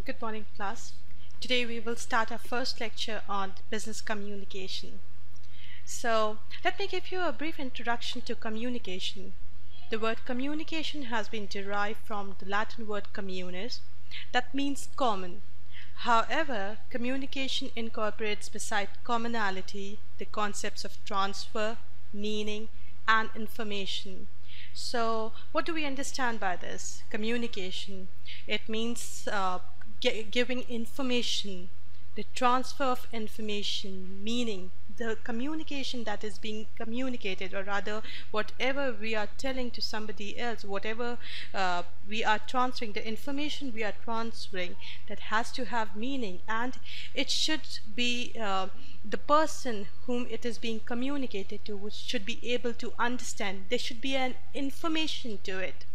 Good morning, class. Today we will start our first lecture on business communication. So, let me give you a brief introduction to communication. The word communication has been derived from the Latin word communis, that means common. However, communication incorporates, beside commonality, the concepts of transfer, meaning, and information. So, what do we understand by this? Communication. It means giving information, the transfer of information, meaning the communication that is being communicated, or rather whatever we are telling to somebody else, whatever we are transferring, the information we are transferring, that has to have meaning, and it should be the person whom it is being communicated to should be able to understand. There should be an information to it.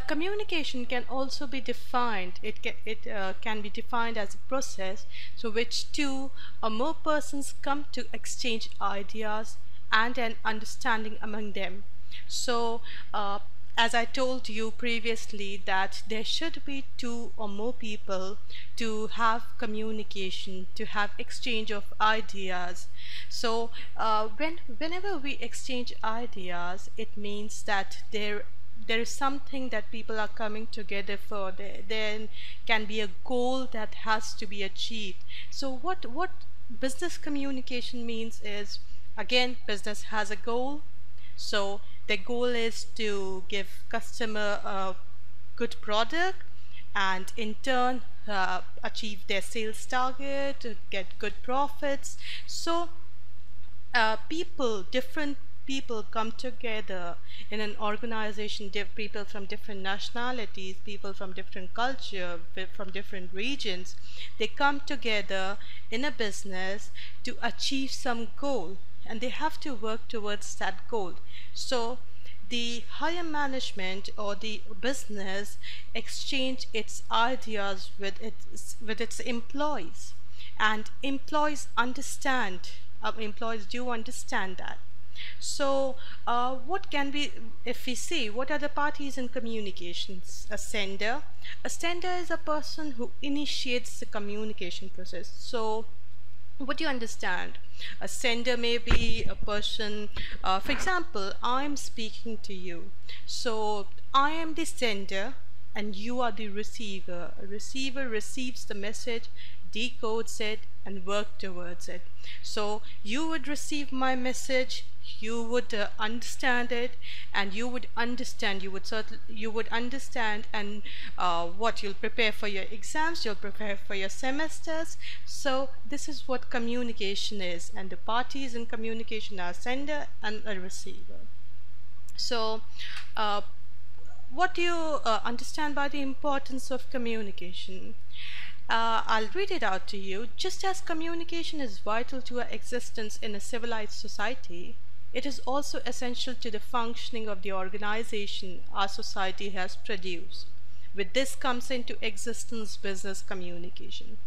Communication can also be defined. It can be defined as a process through which two or more persons come to exchange ideas and an understanding among them. So, as I told you previously, that there should be two or more people to have communication, to have exchange of ideas. So, whenever we exchange ideas, it means that there is something that people are coming together for. There can be a goal that has to be achieved. So what business communication means is, again, business has a goal. So the goal is to give customer a good product, and in turn achieve their sales target, get good profits. So different people come together in an organization, people from different nationalities, people from different culture, from different regions. They come together in a business to achieve some goal, and they have to work towards that goal. So the higher management or the business exchange its ideas with its employees, and employees do understand that. So what can we, if we see what are the parties in communications? A sender is a person who initiates the communication process. So what do you understand? A sender may be a person, for example, I'm speaking to you, so I am the sender and you are the receiver. A receiver receives the message, decodes it, and work towards it. So you would receive my message, you would understand it, and you would understand, and what you'll prepare for your exams, you'll prepare for your semesters. So this is what communication is, and the parties in communication are sender and a receiver. So what do you understand by the importance of communication? I'll read it out to you. Just as communication is vital to our existence in a civilized society, it is also essential to the functioning of the organization our society has produced. With this comes into existence business communication.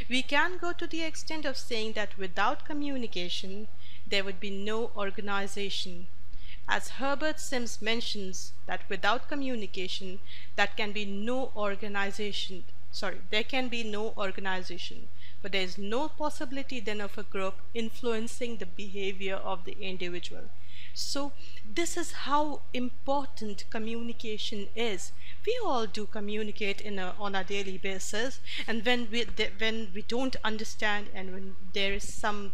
We can go to the extent of saying that without communication, there would be no organization. As Herbert Sims mentions, that without communication, there can be no organization, but there is no possibility then of a group influencing the behavior of the individual. So this is how important communication is. We all do communicate on a daily basis, and when we don't understand, and when there is some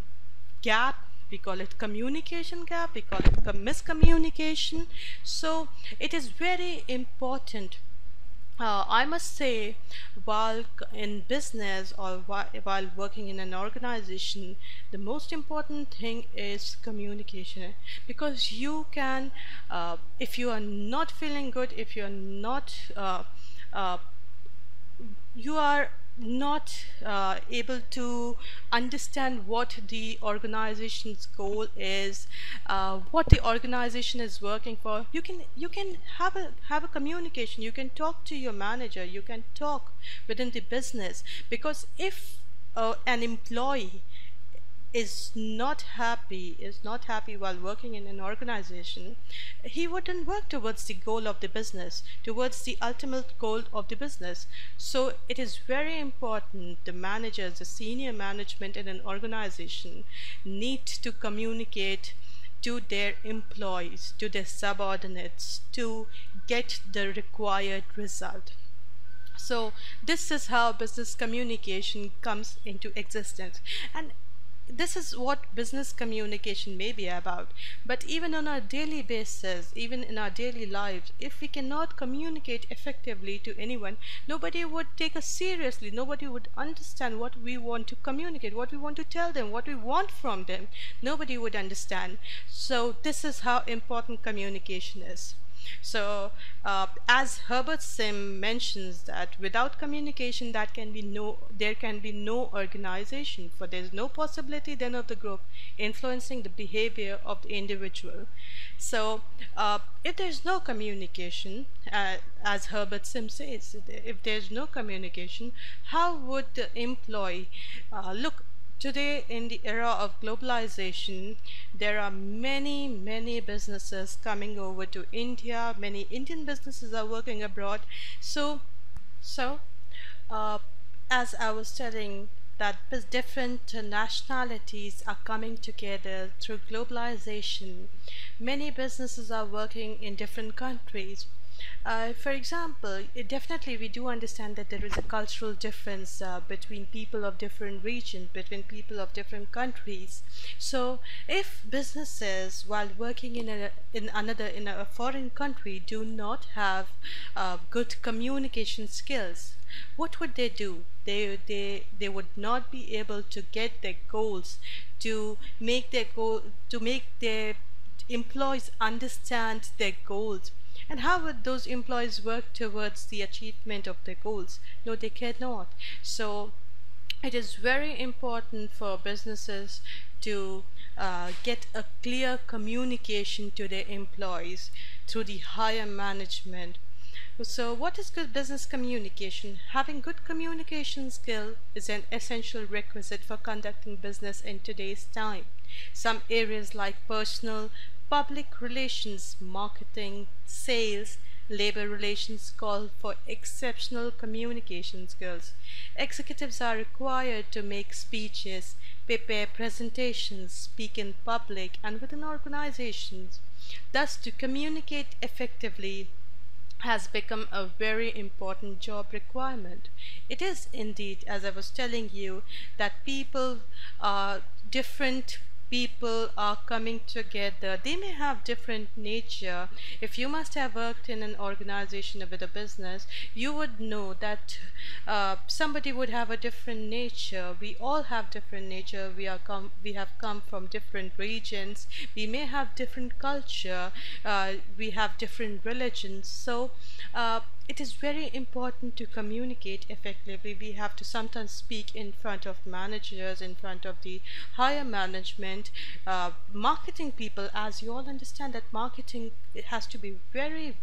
gap, we call it communication gap, we call it miscommunication. So it is very important. I must say, while in business or while working in an organization, the most important thing is communication, because you can, if you are not feeling good, if you are not you are not able to understand what the organization's goal is, what the organization is working for, you can have a communication. You can talk to your manager, you can talk within the business, because if an employee is not happy while working in an organization, he wouldn't work towards the goal of the business, towards the ultimate goal of the business. So it is very important the managers, the senior management in an organization need to communicate to their employees, to their subordinates, to get the required result. So this is how business communication comes into existence. And this is what business communication may be about. But even on our daily basis, even in our daily lives, if we cannot communicate effectively to anyone, nobody would take us seriously. Nobody would understand what we want to communicate, what we want to tell them, what we want from them. Nobody would understand. So this is how important communication is. So, as Herbert Sim mentions that without communication, there can be no organization, for there is no possibility then of the group influencing the behavior of the individual. So, if there is no communication, as Herbert Sim says, if there is no communication, how would the employee look? Today, in the era of globalization, there are many businesses coming over to India. Many Indian businesses are working abroad. So, uh, as I was telling, that different nationalities are coming together through globalization. Many businesses are working in different countries. For example, definitely we do understand that there is a cultural difference between people of different regions, between people of different countries. So, if businesses, while working in a foreign country, do not have good communication skills, what would they do? They would not be able to get their goals, to make their employees understand their goals. And how would those employees work towards the achievement of their goals? No, they cannot. So it is very important for businesses to get a clear communication to their employees through the higher management. So what is good business communication? Having good communication skill is an essential requisite for conducting business in today's time. Some areas like personal, public relations, marketing, sales, labor relations call for exceptional communication skills. Executives are required to make speeches, prepare presentations, speak in public and within organizations. Thus, to communicate effectively has become a very important job requirement. It is indeed, as I was telling you, that different people are coming together. They may have different nature. If you must have worked in an organization with a business, you would know that somebody would have a different nature. We all have different nature. We have come from different regions. We may have different culture. We have different religions. So it is very important to communicate effectively. We have to sometimes speak in front of managers, in front of the higher management, marketing people. As you all understand that marketing, it has to be very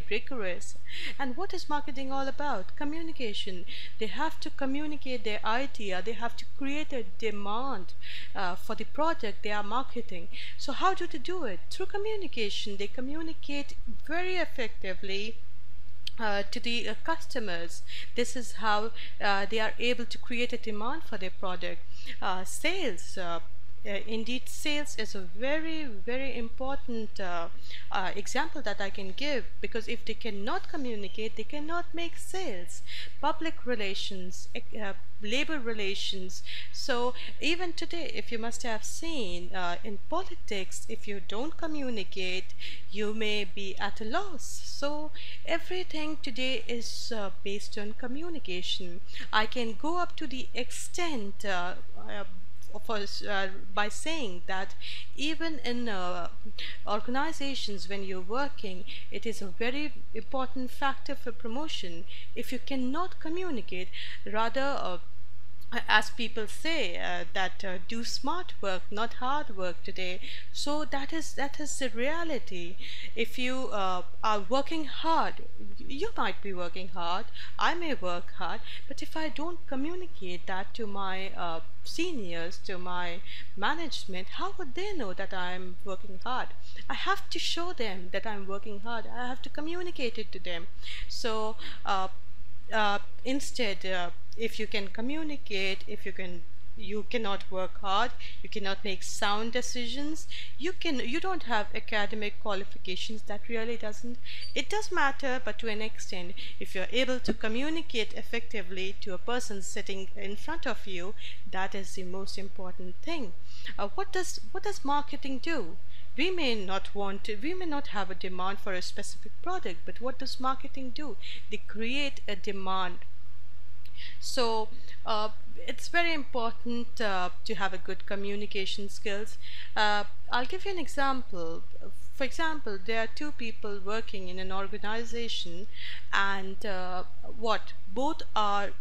rigorous. And what is marketing all about? Communication. They have to communicate their idea. They have to create a demand for the product they are marketing. So how do they do it? Through communication. They communicate very effectively to the customers. This is how they are able to create a demand for their product. Sales. Indeed, sales is a very important example that I can give, because if they cannot communicate, they cannot make sales. Public relations, labor relations. So even today, if you must have seen in politics, if you don't communicate, you may be at a loss. So everything today is based on communication. I can go up to the extent by saying that even in organizations, when you're working, it is a very important factor for promotion. If you cannot communicate, rather as people say, that do smart work, not hard work today. So that is the reality. If you are working hard, you might be working hard, I may work hard, but if I don't communicate that to my seniors, to my management, how would they know that I'm working hard? I have to show them that I'm working hard. I have to communicate it to them. So instead, if you can communicate, if you cannot work hard, you cannot make sound decisions, you don't have academic qualifications, that really doesn't, it does matter, but to an extent. If you're able to communicate effectively to a person sitting in front of you, that is the most important thing. What does marketing do? We may not have a demand for a specific product, but what does marketing do? They create a demand. So it's very important to have a good communication skills. I'll give you an example. For example, there are two people working in an organization, and what both are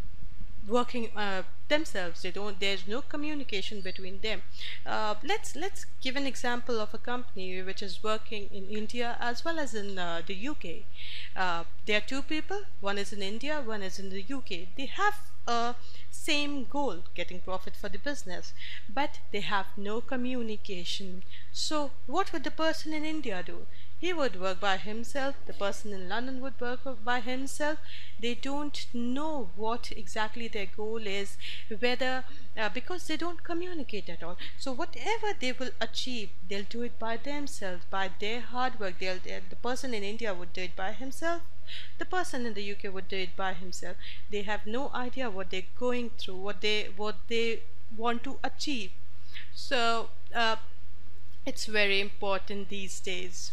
working themselves. There's no communication between them. Let's give an example of a company which is working in India as well as in the UK. There are two people, one is in India, one is in the UK. They have a same goal, getting profit for the business, but they have no communication. So what would the person in India do? He would work by himself, the person in London would work by himself. They don't know what exactly their goal is, whether because they don't communicate at all. So whatever they will achieve, they'll do it by themselves, by their hard work. The person in India would do it by himself, the person in the UK would do it by himself. They have no idea what they're going through, what they want to achieve. So it's very important these days.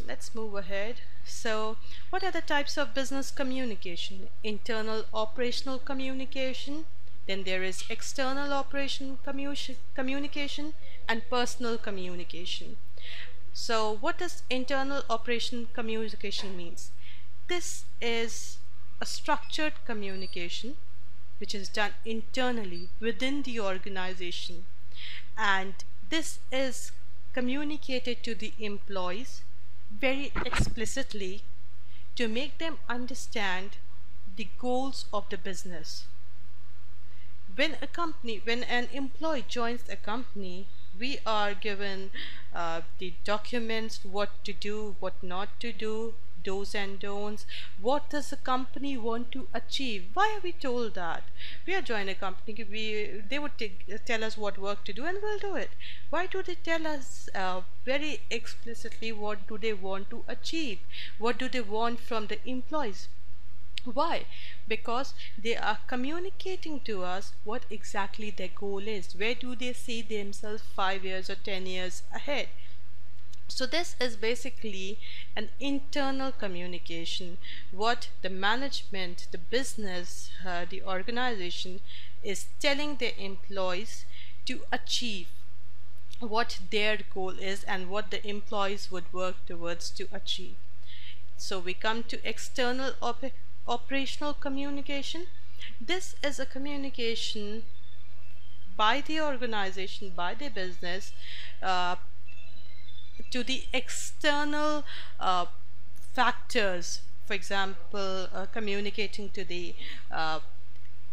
Let's move ahead. So what are the types of business communication? Internal operational communication, then there is external operation communication, and personal communication. So what does internal operation communication means? This is a structured communication which is done internally within the organization, and this is communicated to the employees very explicitly to make them understand the goals of the business. When an employee joins a company, we are given the documents, what to do, what not to do, do's and don'ts. What does the company want to achieve? Why are we told that? We are joining a company, they would tell us what work to do, and we'll do it. Why do they tell us very explicitly what do they want to achieve? What do they want from the employees? Why? Because they are communicating to us what exactly their goal is. Where do they see themselves 5 years or 10 years ahead? So this is basically an internal communication, what the management, the business, the organization is telling their employees to achieve, what their goal is and what the employees would work towards to achieve. So we come to external operational communication. This is a communication by the organization, by the business, to the external factors. For example, communicating to the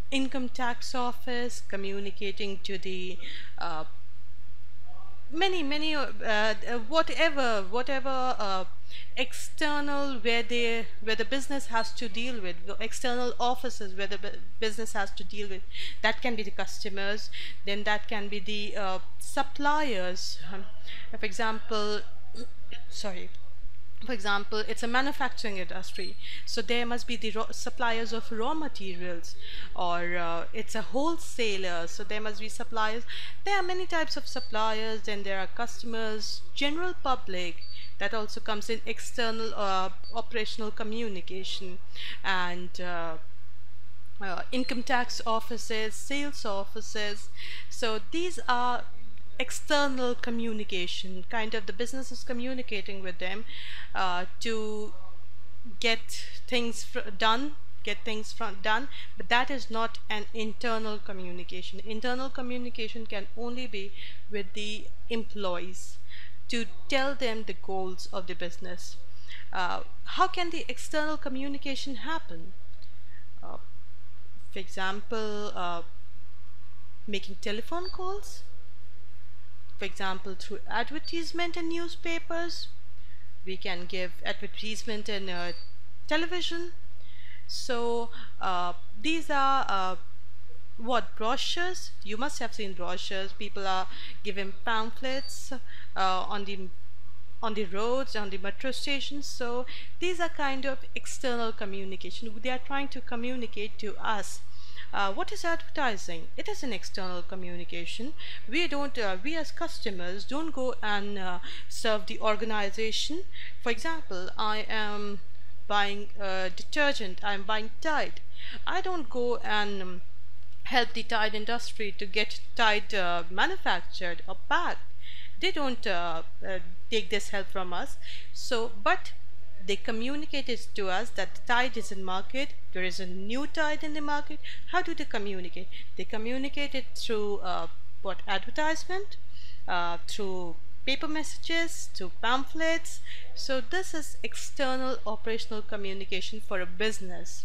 income tax office, communicating to the many whatever external, where the business has to deal with, the external offices where the business has to deal with. That can be the customers, then that can be the suppliers. For example, sorry, for example, it's a manufacturing industry, so there must be the suppliers of raw materials, or it's a wholesaler, so there must be suppliers. There are many types of suppliers, then there are customers, general public. That also comes in external operational communication. And income tax offices, sales offices. So these are external communication, kind of the business is communicating with them to get things done, get things done, but that is not an internal communication. Internal communication can only be with the employees to tell them the goals of the business. How can the external communication happen? Uh, for example, making telephone calls, for example, through advertisement in newspapers. We can give advertisement in television. So these are what, brochures? You must have seen brochures. People are giving pamphlets on the roads, on the metro stations. So these are kind of external communication. They are trying to communicate to us. What is advertising? It is an external communication. We as customers don't go and serve the organization. For example, I am buying detergent, I'm buying Tide. I don't go and help the Tide industry to get Tide manufactured or packed. They don't take this help from us. So, but they communicated to us that the Tide is in market. There is a new Tide in the market. How do they communicate? They communicate it through what, advertisement, through paper messages, through pamphlets. So this is external operational communication for a business.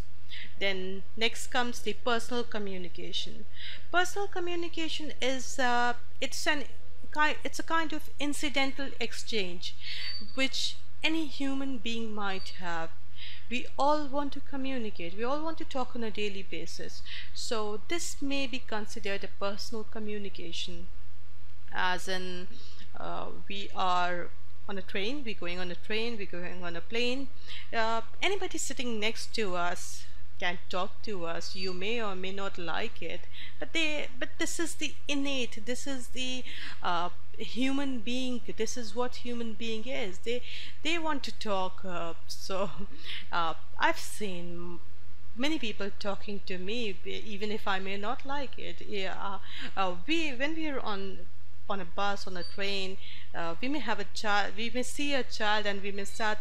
Then next comes the personal communication. Personal communication is it's a kind of incidental exchange which any human being might have. We all want to communicate, we all want to talk on a daily basis. So this may be considered a personal communication, as in we are on a train, we're going on a train, we're going on a plane. Anybody sitting next to us can talk to us. You may or may not like it, but this is the innate, this is the human being, this is what human being is. They want to talk. So I've seen many people talking to me even if I may not like it. Yeah, we when we are on a bus, on a train, we may have a child, we may see a child and we may start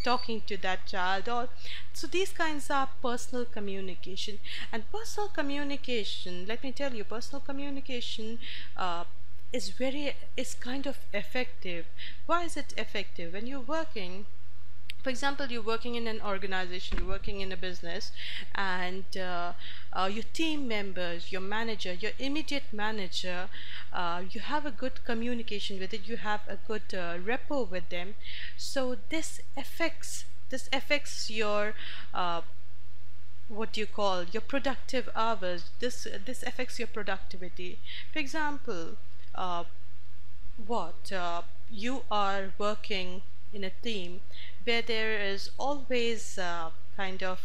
talking to that child. Or so these kinds are personal communication. And personal communication, let me tell you, personal communication is kind of effective. Why is it effective? When you're working, for example, you're working in an organization, you're working in a business, and your team members, your manager, your immediate manager, you have a good communication with it, you have a good rapport with them. So this affects your what you call your productive hours. This affects your productivity. For example, you are working in a team where there is always kind of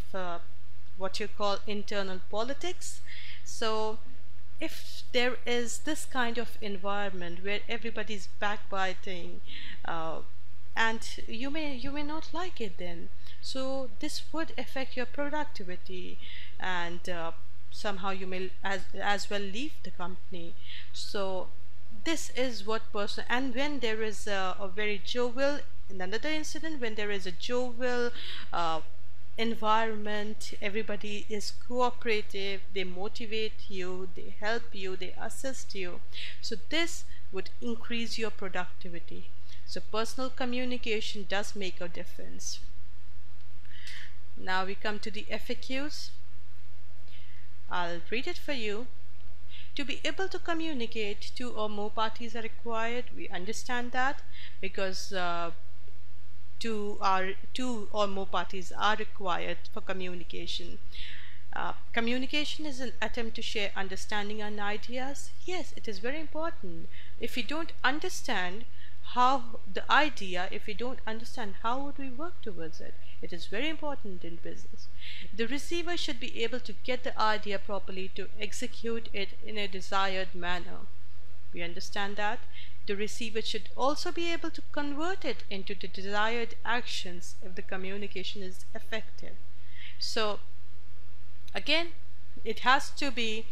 what you call internal politics. So if there is this kind of environment where everybody's backbiting, and you may not like it, then so this would affect your productivity, and somehow you may as well leave the company. So this is what person. And when there is a very jovial, in another incident, when there is a jovial environment, everybody is cooperative, they motivate you, they help you, they assist you. So this would increase your productivity. So personal communication does make a difference. Now we come to the FAQs. I'll read it for you. To be able to communicate, 2 or more parties are required. We understand that, because 2 or more parties are required for communication. Communication is an attempt to share understanding and ideas. Yes, it is very important. If we don't understand how the idea, if we don't understand, how would we work towards it? It is very important in business. The receiver should be able to get the idea properly to execute it in a desired manner. We understand that. The receiver should also be able to convert it into the desired actions if the communication is effective. So again, it has to be,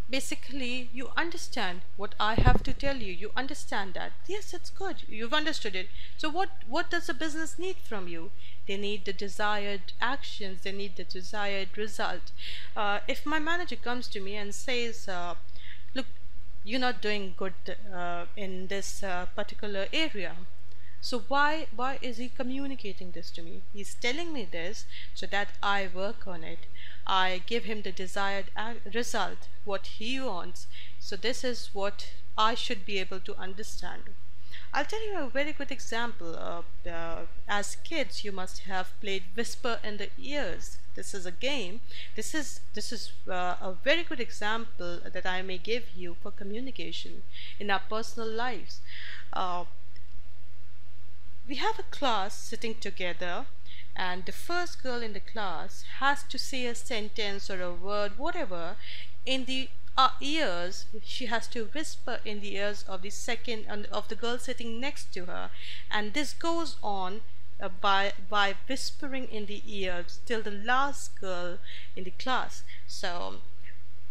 basically, you understand what I have to tell you. You understand that. Yes, it's good. You've understood it. So what does the business need from you? they need the desired actions, they need the desired result. If my manager comes to me and says, look, you're not doing good in this particular area, so why is he communicating this to me? He's telling me this so that I work on it. I give him the desired result, what he wants. So this is what I should be able to understand. I'll tell you a very good example. As kids, you must have played Whisper in the Ears. This is a game. This is a very good example that I may give you for communication in our personal lives. Uh, we have a class sitting together, and the first girl in the class has to say a sentence or a word, whatever, in the ears. She has to whisper in the ears of the second and of the girl sitting next to her, and this goes on by whispering in the ears till the last girl in the class. So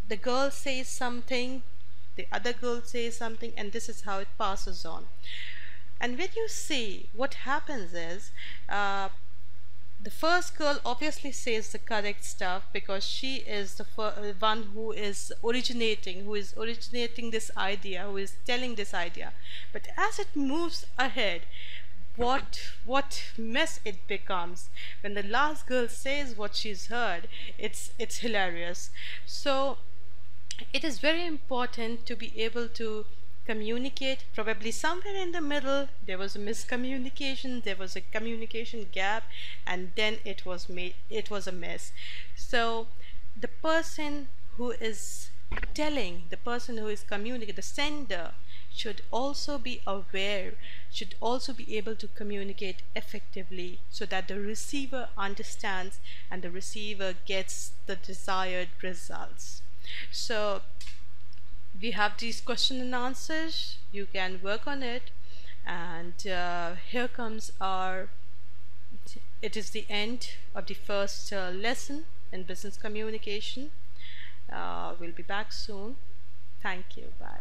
the girl says something, the other girl says something, and this is how it passes on. And when you see, what happens is, the first girl obviously says the correct stuff because she is the one who is originating this idea, who is telling this idea. But as it moves ahead, what mess it becomes when the last girl says what she's heard. It's hilarious. So it is very important to be able to communicate. Probably somewhere in the middle there was a miscommunication, there was a communication gap, and then it was a mess. So the person who is telling, the person who is communicating, the sender, should also be aware, should also be able to communicate effectively so that the receiver understands and the receiver gets the desired results. So we have these question and answers. You can work on it, and here comes it is the end of the first lesson in business communication. We'll be back soon. Thank you. Bye.